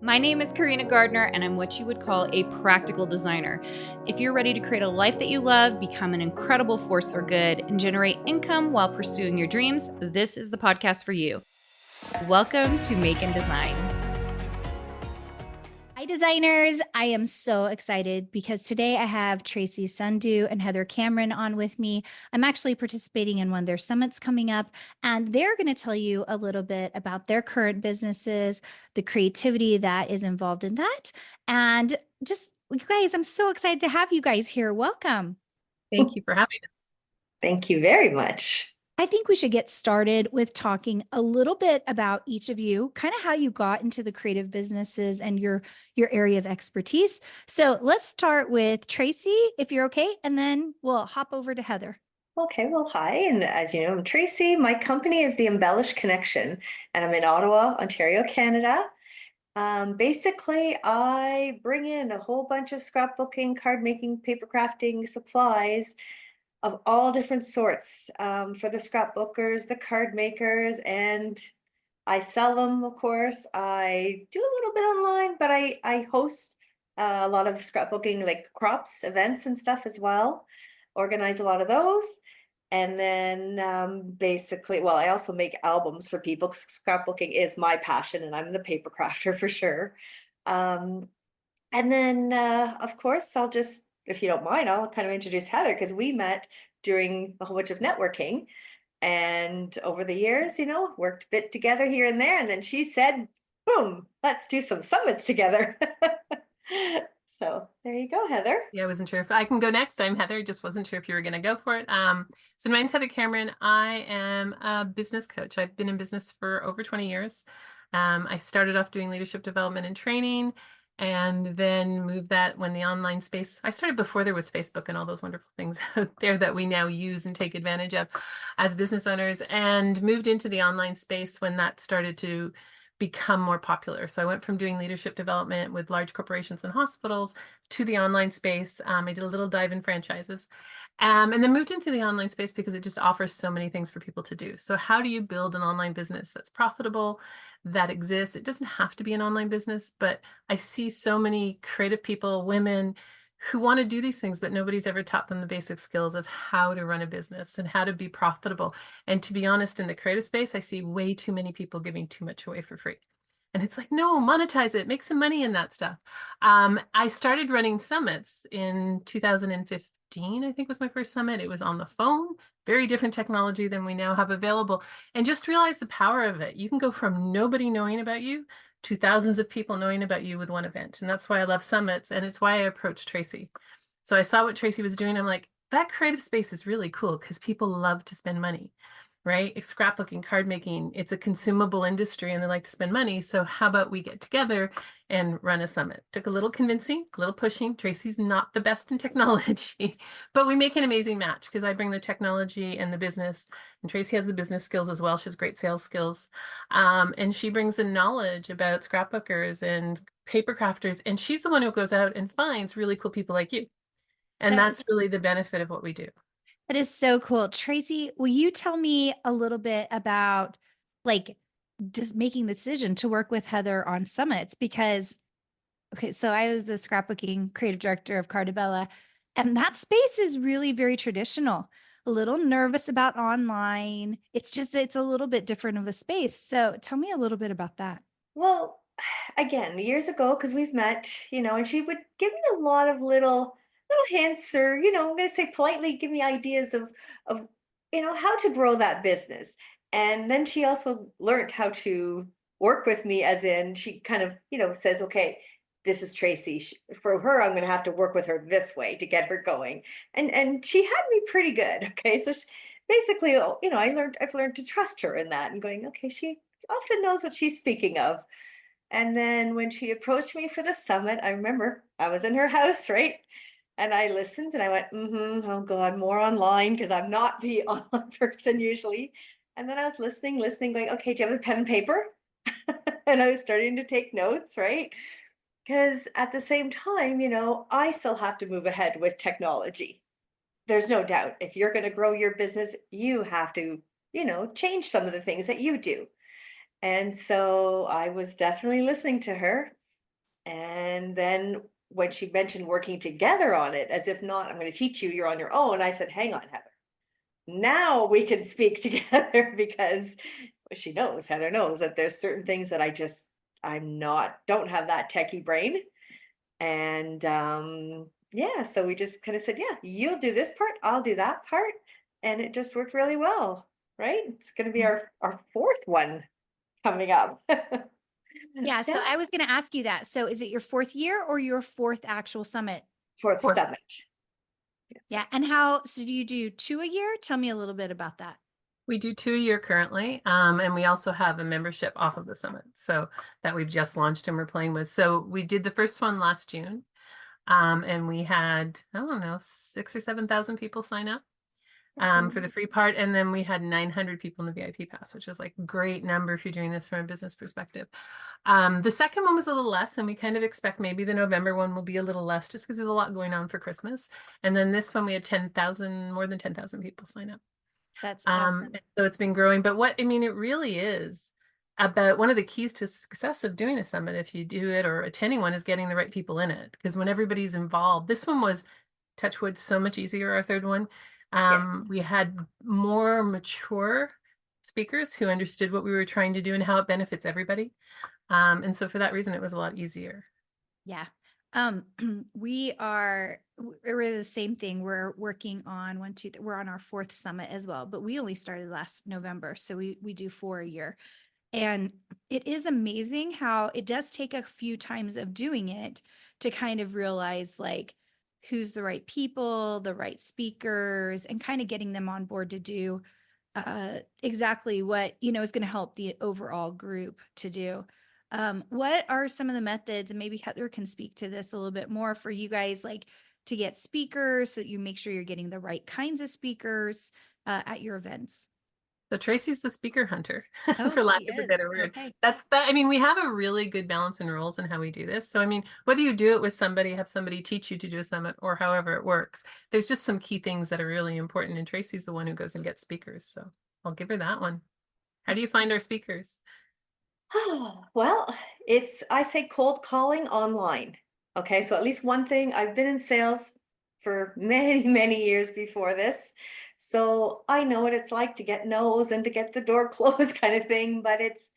My name is Carina Gardner, and I'm what you would call a practical designer. If you're ready to create a life that you love, become an incredible force for good, and generate income while pursuing your dreams, this is the podcast for you. Welcome to Make and Design. Hi, designers. I am so excited because today I have Tracy Sundue and Heather Cameron on with me. I'm actually participating in one of their summits coming up, and they're going to tell you a little bit about their current businesses, the creativity that is involved in that, and just, you guys, I'm so excited to have you guys here. Welcome. Thank you for having us. Thank you very much. I think we should get started with talking a little bit about each of you, kind of how you got into the creative businesses and your area of expertise. So let's start with Tracy, if you're okay, and then we'll hop over to Heather. Okay, well, hi. And as you know, I'm Tracy. My company is the Embellish Connection, and I'm in Ottawa, Ontario, Canada. Basically, I bring in a whole bunch of scrapbooking, card making, paper crafting supplies of all different sorts for the scrapbookers, the card makers, and I sell them, of course. I do a little bit online, but I host a lot of scrapbooking, like crops, events and stuff as well. Organize a lot of those. And then basically, well, I also make albums for people. Scrapbooking is my passion, and I'm the paper crafter for sure. And then, of course, I'll just, if you don't mind, I'll kind of introduce Heather because we met during a whole bunch of networking. And over the years, worked a bit together here and there. And then she said, boom, let's do some summits together. So there you go, Heather. Yeah, I wasn't sure if I can go next. I'm Heather, just wasn't sure if you were going to go for it. So my name's Heather Cameron. I am a business coach. I've been in business for over 20 years. I started off doing leadership development and training, and then moved that when the online space, I started before there was Facebook and all those wonderful things out there that we now use and take advantage of as business owners, and moved into the online space when that started to become more popular. So I went from doing leadership development with large corporations and hospitals to the online space. I did a little dive in franchises, and then moved into the online space because it just offers so many things for people to do. So how do you build an online business that's profitable, that exists? It doesn't have to be an online business, but I see so many creative people, women, who want to do these things, but nobody's ever taught them the basic skills of how to run a business and how to be profitable. And to be honest, in the creative space, I see way too many people giving too much away for free. And it's like, no, monetize it, make some money in that stuff. I started running summits in 2015, I think was my first summit. It was on the phone, very different technology than we now have available, and just realized the power of it. You can go from nobody knowing about you to thousands of people knowing about you with one event. And that's why I love summits. And it's why I approached Tracy. So I saw what Tracy was doing. I'm like, that creative space is really cool because people love to spend money, right? It's scrapbooking, card making, it's a consumable industry and they like to spend money. So how about we get together and run a summit? Took a little convincing, a little pushing. Tracy's not the best in technology, but we make an amazing match because I bring the technology and the business, and Tracy has the business skills as well. She has great sales skills. And she brings the knowledge about scrapbookers and paper crafters. And she's the one who goes out and finds really cool people like you. And that's really the benefit of what we do. That is so cool. Tracy, will you tell me a little bit about just making the decision to work with Heather on summits? Because, okay, so I was the scrapbooking creative director of Cardabella, and that space is really very traditional, a little nervous about online. It's a little bit different of a space. So tell me a little bit about that. Well, again, years ago, because we've met, and she would give me a lot of little hints, or I'm going to say politely, give me ideas of how to grow that business. And then she also learned how to work with me, as in she kind of says, okay, this is Tracy. For her, I'm going to have to work with her this way to get her going. And she had me pretty good. Okay, so basically, I've learned to trust her in that, and going, okay, she often knows what she's speaking of. And then when she approached me for the summit, I remember I was in her house, right? And I listened and I went, oh God, more online, because I'm not the online person usually. And then I was listening, going, okay, do you have a pen and paper? And I was starting to take notes, right? Because at the same time, I still have to move ahead with technology. There's no doubt. If you're going to grow your business, you have to, change some of the things that you do. And so I was definitely listening to her. And then when she mentioned working together on it, as if not, I'm going to teach you, you're on your own, I said, hang on, Heather. Now we can speak together because she knows, Heather knows that there's certain things that don't have that techie brain. And yeah, so we just kind of said, yeah, you'll do this part, I'll do that part. And it just worked really well, right? It's going to be our fourth one coming up. Yeah. So I was going to ask you that. So is it your fourth year or your fourth actual summit? Fourth Fourth. summit. Yeah. And so do you do 2 a year? Tell me a little bit about that. We do 2 a year currently, and we also have a membership off of the summit, so that we've just launched and we're playing with. So we did the first one last June, and we had, I don't know, 6,000 or 7,000 people sign up for the free part, and then we had 900 people in the VIP pass, which is like a great number if you're doing this from a business perspective. The second one was a little less, and we kind of expect maybe the November one will be a little less just because there's a lot going on for Christmas. And then this one we had more than 10,000 people sign up. That's awesome. So it's been growing, but it really is about one of the keys to success of doing a summit, if you do it or attending one, is getting the right people in it. Because when everybody's involved, this one was, touch wood, so much easier, our third one. We had more mature speakers who understood what we were trying to do and how it benefits everybody. And so for that reason, it was a lot easier. Yeah. We're the same thing. We're working on we're on our fourth summit as well, but we only started last November. So we do 4 a year. And it is amazing how it does take a few times of doing it to kind of realize like who's the right people, the right speakers, and kind of getting them on board to do exactly what, is going to help the overall group to do. What are some of the methods, and maybe Heather can speak to this a little bit more, for you guys, like to get speakers so that you make sure you're getting the right kinds of speakers at your events? So Tracy's the speaker hunter, Oh, for lack she of a is. better word. Okay. That's that. We have a really good balance and rules in how we do this. So, whether you do it with somebody, have somebody teach you to do a summit, or however it works, there's just some key things that are really important. And Tracy's the one who goes and gets speakers. So I'll give her that one. How do you find our speakers? Well, I say cold calling online. Okay, so at least one thing, I've been in sales for many, many years before this. So I know what it's like to get no's and to get the door closed kind of thing, but it's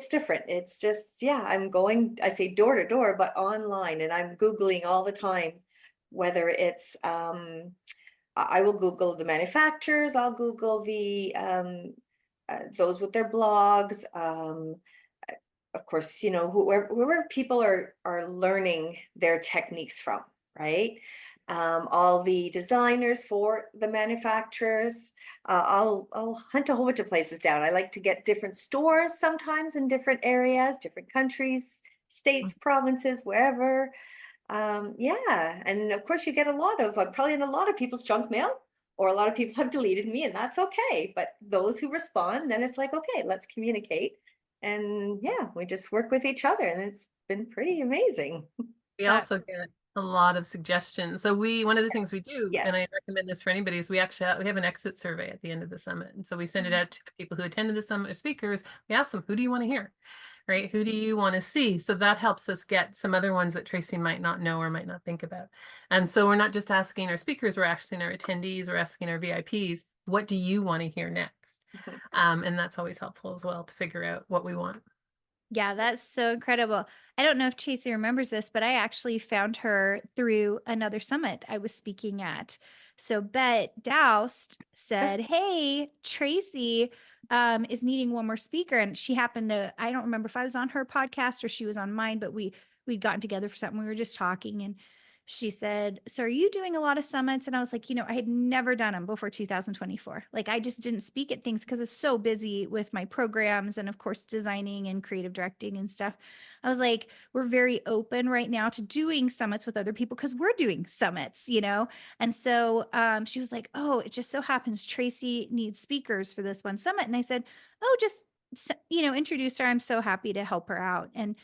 different. It's just, yeah, I say door to door, but online, and I'm Googling all the time, whether it's, I will Google the manufacturers, I'll Google those with their blogs, of course, whoever people are learning their techniques from, right? All the designers for the manufacturers. I'll hunt a whole bunch of places down. I like to get different stores sometimes in different areas, different countries, states, provinces, wherever. Yeah, and of course you get I'm probably in a lot of people's junk mail, or a lot of people have deleted me, and that's okay. But those who respond, then it's like, okay, let's communicate. And yeah, we just work with each other, and it's been pretty amazing. We also get a lot of suggestions. So one of the things we do, and I Yes. recommend this for anybody, is we have an exit survey at the end of the summit. And so we send it out to the people who attended the summit or speakers. We ask them, who do you want to hear? Right? Who do you want to see? So that helps us get some other ones that Tracy might not know or might not think about. And so we're not just asking our speakers, we're asking our attendees, we're asking our VIPs, what do you want to hear next? And that's always helpful as well to figure out what we want. Yeah, that's so incredible. I don't know if Tracy remembers this, but I actually found her through another summit I was speaking at. So Bet Doust said, hey, Tracy is needing one more speaker. And she happened to, I don't remember if I was on her podcast or she was on mine, but we'd gotten together for something. We were just talking, and she said, so are you doing a lot of summits? And I was like, I had never done them before 2024. Like, I just didn't speak at things because I was so busy with my programs and, of course, designing and creative directing and stuff. I was like, we're very open right now to doing summits with other people because we're doing summits, And so she was like, oh, it just so happens Tracy needs speakers for this one summit. And I said, oh, just, introduce her. I'm so happy to help her out. And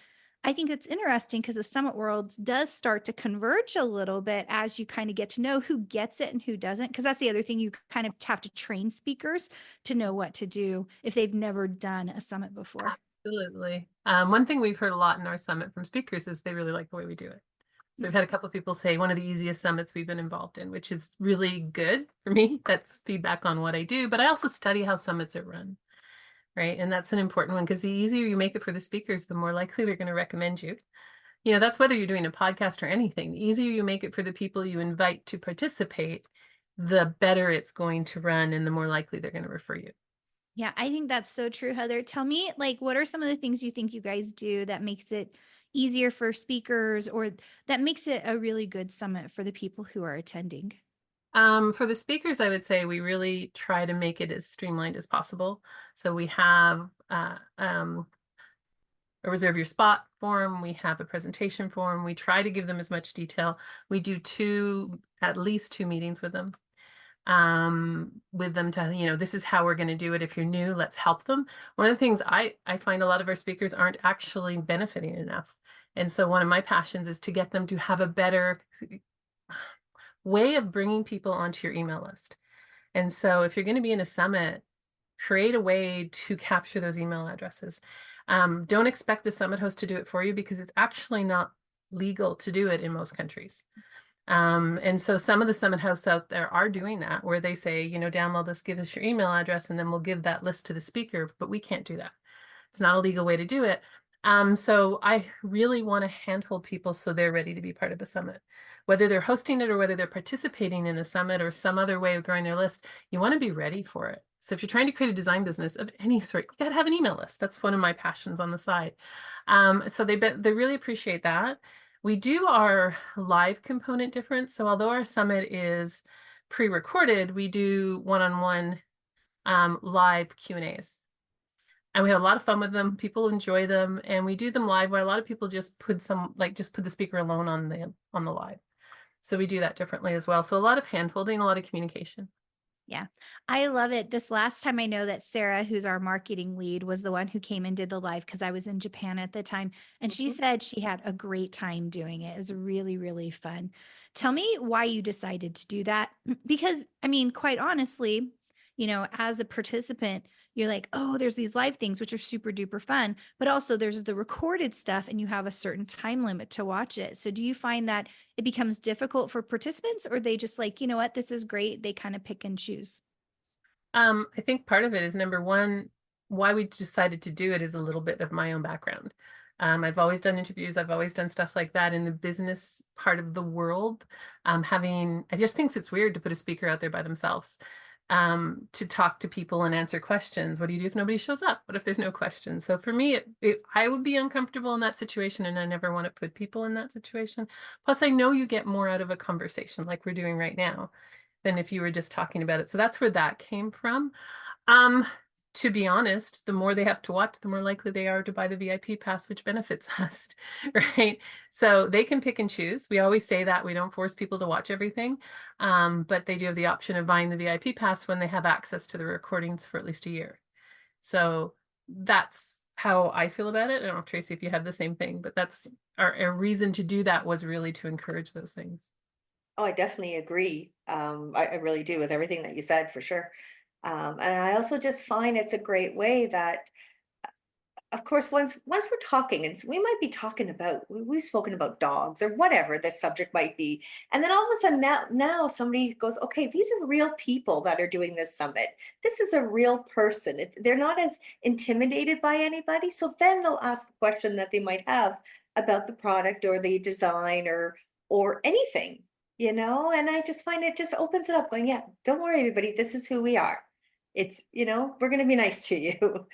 I think it's interesting because the summit world does start to converge a little bit as you kind of get to know who gets it and who doesn't. Because that's the other thing, you kind of have to train speakers to know what to do if they've never done a summit before. Absolutely. One thing we've heard a lot in our summit from speakers is they really like the way we do it. So we've had a couple of people say one of the easiest summits we've been involved in, which is really good for me. That's feedback on what I do, but I also study how summits are run, right? And that's an important one because the easier you make it for the speakers, the more likely they're going to recommend you. You know, that's whether you're doing a podcast or anything. The easier you make it for the people you invite to participate, the better it's going to run and the more likely they're going to refer you. Yeah, I think that's so true, Heather. Tell me, like, what are some of the things you think you guys do that makes it easier for speakers or that makes it a really good summit for the people who are attending? For the speakers, I would say we really try to make it as streamlined as possible. So we have a reserve your spot form. We have a presentation form. We try to give them as much detail. We do at least two meetings with them to, you know, this is how we're going to do it. If you're new, let's help them. One of the things I find a lot of our speakers aren't actually benefiting enough. And so one of my passions is to get them to have a better way of bringing people onto your email list. And so if you're going to be in a summit, create a way to capture those email addresses. Don't expect the summit host to do it for you because it's actually not legal to do it in most countries. And so some of the summit hosts out there are doing that where they say, you know, download this, give us your email address, and then we'll give that list to the speaker, but we can't do that. It's not a legal way to do it. So I really want to handhold people so they're ready to be part of the summit. Whether they're hosting it or whether they're participating in a summit or some other way of growing their list, you want to be ready for it. So if you're trying to create a design business of any sort, you got to have an email list. That's one of my passions on the side. So they really appreciate that. We do our live component different. So although our summit is pre-recorded, we do one-on-one live Q&As. And we have a lot of fun with them. People enjoy them, and we do them live where a lot of people just put the speaker alone on the live. So we do that differently as well. So a lot of hand-holding, a lot of communication. Yeah, I love it. This last time I know that Sarah, who's our marketing lead, was the one who came and did the live because I was in Japan at the time. And she said she had a great time doing it. It was really, really fun. Tell me why you decided to do that. Because, I mean, quite honestly, you know, as a participant, you're like, oh, there's these live things, which are super duper fun, but also there's the recorded stuff and you have a certain time limit to watch it. So do you find that it becomes difficult for participants or they just like, you know what, this is great. They kind of pick and choose? I think part of it is number one, why we decided to do it is a little bit of my own background. I've always done interviews. I've always done stuff like that in the business part of the world. I just think it's weird to put a speaker out there by themselves to talk to people and answer questions. What do you do if nobody shows up? What if there's no questions? So for me, I would be uncomfortable in that situation, and I never want to put people in that situation. Plus, I know you get more out of a conversation like we're doing right now than if you were just talking about it. So that's where that came from. To be honest, the more they have to watch, the more likely they are to buy the VIP pass, which benefits us, right? So they can pick and choose. We always say that we don't force people to watch everything, but they do have the option of buying the VIP pass when they have access to the recordings for at least a year. So that's how I feel about it. I don't know, Tracy, if you have the same thing, but that's our reason to do that was really to encourage those things. Oh, I definitely agree. I really do with everything that you said for sure. And I also just find it's a great way that, of course, once we're talking, and we might be talking about, we've spoken about dogs or whatever the subject might be, and then all of a sudden now somebody goes, okay, these are real people that are doing this summit. This is a real person. They're not as intimidated by anybody, so then they'll ask the question that they might have about the product or the design or anything, you know. And I just find it just opens it up, going, yeah, don't worry, everybody, this is who we are. It's, you know, we're going to be nice to you.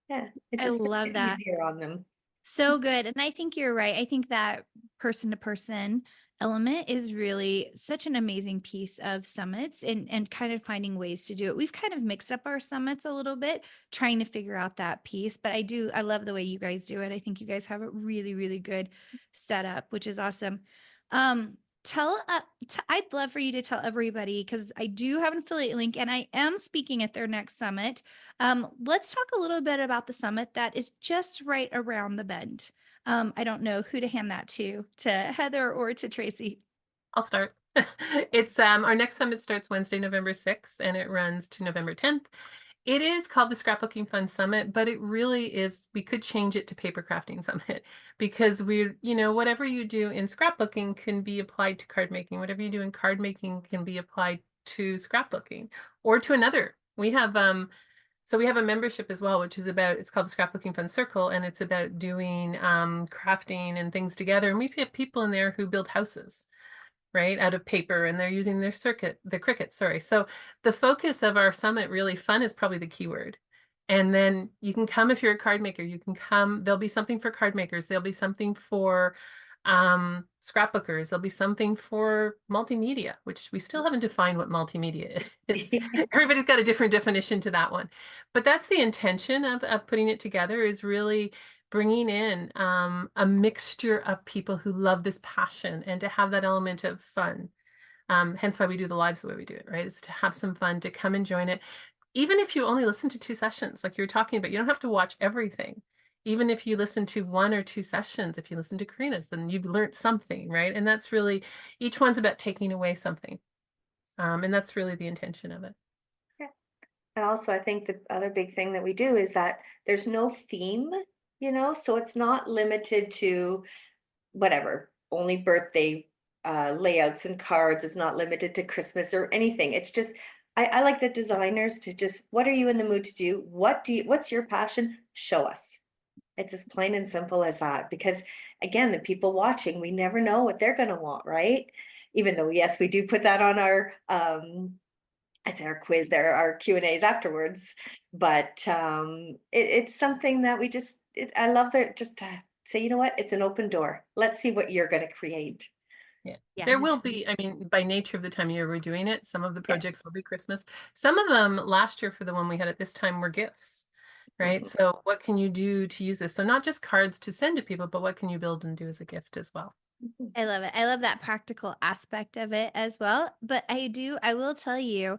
Yeah, it I just makes love it that. easier on them. So good. And I think you're right. I think that person to person element is really such an amazing piece of summits and kind of finding ways to do it. We've kind of mixed up our summits a little bit, trying to figure out that piece. But I love the way you guys do it. I think you guys have a really, really good setup, which is awesome. I'd love for you to tell everybody, because I do have an affiliate link and I am speaking at their next summit. Let's talk a little bit about the summit that is just right around the bend. I don't know who to hand that to Heather or to Tracy. I'll start. It's our next summit starts Wednesday, November 6th, and it runs to November 10th. It is called the Scrapbooking Fun Summit, but it really is, we could change it to Paper Crafting Summit because whatever you do in scrapbooking can be applied to card making. Whatever you do in card making can be applied to scrapbooking or to another. We have a membership as well, which is it's called the Scrapbooking Fun Circle, and it's about doing crafting and things together. And we have people in there who build houses, right, out of paper, and they're using their Cricut, sorry. So the focus of our summit, really fun, is probably the keyword. And then you can come if you're a card maker, you can come, there'll be something for card makers, there'll be something for scrapbookers, there'll be something for multimedia, which we still haven't defined what multimedia is. Everybody's got a different definition to that one. But that's the intention of putting it together, is really bringing in a mixture of people who love this passion and to have that element of fun. Hence why we do the lives the way we do it, right? It's to have some fun, to come and join it. Even if you only listen to 2 sessions, like you were talking about, you don't have to watch everything. Even if you listen to 1 or 2 sessions, if you listen to Carina's, then you've learned something, right? And that's really, each one's about taking away something. And that's really the intention of it. Yeah. And also, I think the other big thing that we do is that there's no theme, so it's not limited to whatever, only birthday layouts and cards. It's not limited to Christmas or anything. It's just, I like the designers to just, what are you in the mood to do? What's your passion? Show us. It's as plain and simple as that, because again, the people watching, we never know what they're going to want, right? Even though, yes, we do put that on our, I said our quiz there, our Q&As afterwards, but it's something that we just, I love that, just to say, you know what, it's an open door. Let's see what you're going to create. Yeah. There will be, I mean, by nature of the time of year we're doing it, some of the projects will be Christmas. Some of them last year for the one we had at this time were gifts, right? So what can you do to use this? So not just cards to send to people, but what can you build and do as a gift as well? I love it. I love that practical aspect of it as well. But I will tell you,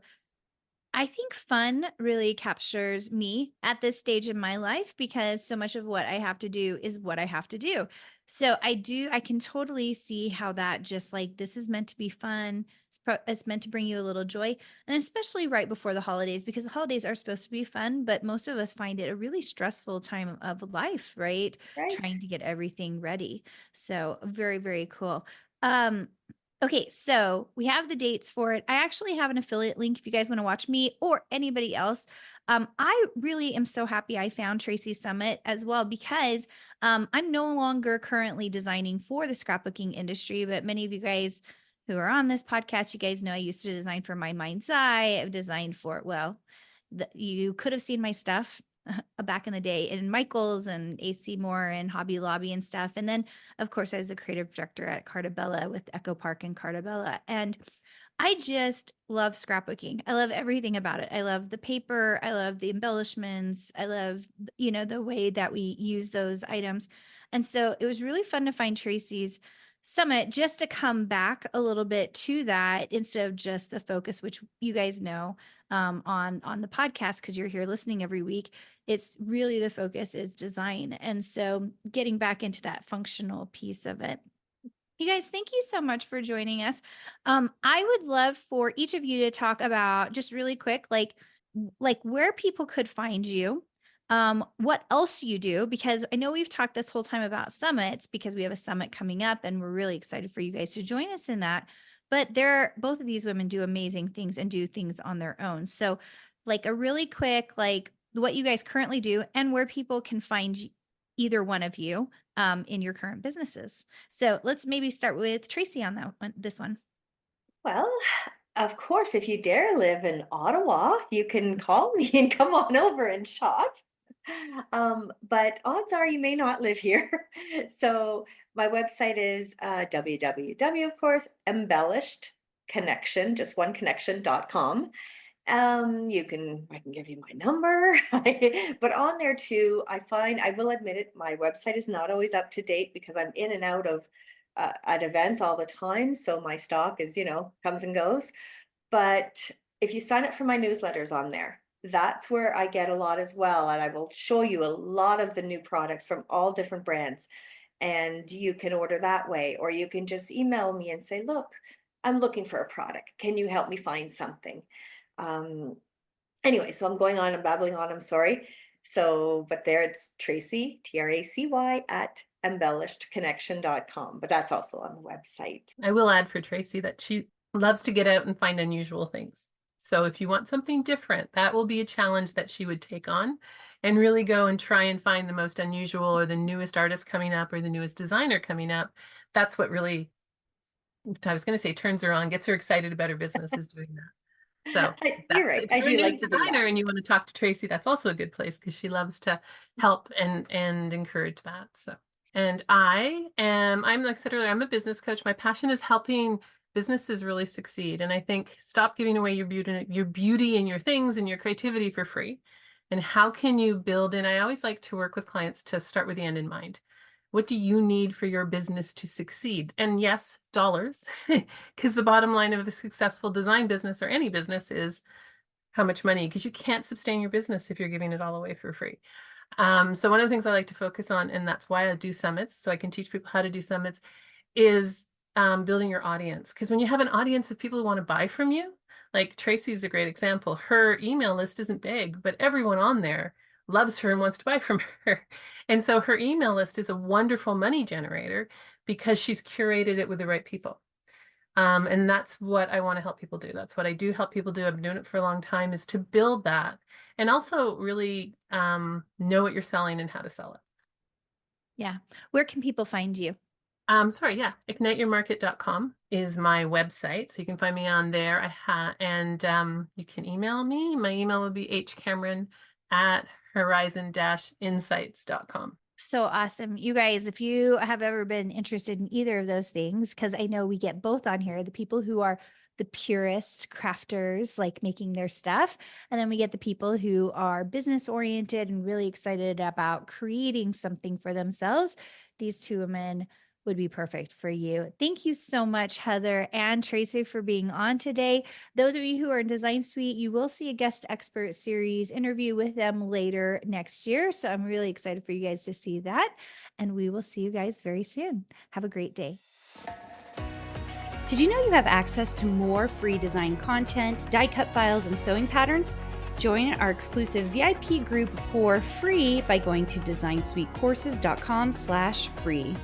I think fun really captures me at this stage in my life, because so much of what I have to do is what I have to do. So I can totally see how that, just like, this is meant to be fun. It's meant to bring you a little joy, and especially right before the holidays, because the holidays are supposed to be fun, but most of us find it a really stressful time of life, right? Right. Trying to get everything ready. So very, very cool. Okay, so we have the dates for it. I actually have an affiliate link if you guys want to watch me or anybody else. I really am so happy I found Tracy Summit as well, because I'm no longer currently designing for the scrapbooking industry, but many of you guys who are on this podcast, you guys know I used to design for My Mind's Eye. I've designed for, you could have seen my stuff back in the day in Michael's and AC Moore and Hobby Lobby and stuff. And then, of course, I was the creative director at Cartabella with Echo Park and Cartabella. And I just love scrapbooking. I love everything about it. I love the paper. I love the embellishments. I love, the way that we use those items. And so it was really fun to find Tracy's Summit, just to come back a little bit to that, instead of just the focus, which you guys know on the podcast, because you're here listening every week. It's really, the focus is design. And so getting back into that functional piece of it. You guys, thank you so much for joining us. I would love for each of you to talk about, just really quick, like where people could find you, what else you do, because I know we've talked this whole time about summits, because we have a summit coming up and we're really excited for you guys to join us in that. But both of these women do amazing things and do things on their own. So like a really quick, like what you guys currently do and where people can find either one of you in your current businesses. So let's maybe start with Tracy on this one. Well, of course, if you dare live in Ottawa, you can call me and come on over and shop. But odds are you may not live here. So my website is www, of course, embellished connection, just one connection.com. I can give you my number, but on there too, I will admit it, my website is not always up to date because I'm in and out of at events all the time. So my stock is, comes and goes. But if you sign up for my newsletters on there, that's where I get a lot as well. And I will show you a lot of the new products from all different brands. and you can order that way, or you can just email me and say, look, I'm looking for a product. Can you help me find something? Anyway, so I'm going on and babbling on, I'm sorry. So, but there it's Tracy, Tracy at embellishedconnection.com, but that's also on the website. I will add for Tracy that she loves to get out and find unusual things. So if you want something different, that will be a challenge that she would take on and really go and try and find the most unusual or the newest artist coming up or the newest designer coming up. That's what really, I was going to say, turns her on, gets her excited about her business, is doing that. So You're right. if you're I do a new like to do designer that. and you want to talk to Tracy, that's also a good place because she loves to help and encourage that. So, and I'm like I said earlier, I'm a business coach. My passion is helping businesses really succeed. And I think stop giving away your beauty and your things and your creativity for free. And how can you build in? I always like to work with clients to start with the end in mind. What do you need for your business to succeed? And yes, dollars, because the bottom line of a successful design business or any business is how much money, because you can't sustain your business if you're giving it all away for free. So one of the things I like to focus on, and that's why I do summits, so I can teach people how to do summits, is building your audience. Because when you have an audience of people who want to buy from you, like Tracy's a great example. Her email list isn't big, but everyone on there loves her and wants to buy from her. And so her email list is a wonderful money generator because she's curated it with the right people. And that's what I want to help people do. That's what I do help people do. I've been doing it for a long time, is to build that and also really know what you're selling and how to sell it. Yeah. Where can people find you? Igniteyourmarket.com is my website. So you can find me on there. And you can email me. My email would be hcameron@horizon-insights.com. So awesome. You guys, if you have ever been interested in either of those things, because I know we get both on here, the people who are the purist crafters, like making their stuff. And then we get the people who are business oriented and really excited about creating something for themselves. These two women would be perfect for you. Thank you so much, Heather and Tracy, for being on today. Those of you who are in Design Suite, you will see a guest expert series interview with them later next year. So I'm really excited for you guys to see that. And we will see you guys very soon. Have a great day. Did you know you have access to more free design content, die cut files, and sewing patterns? Join our exclusive VIP group for free by going to designsuitecourses.com/free.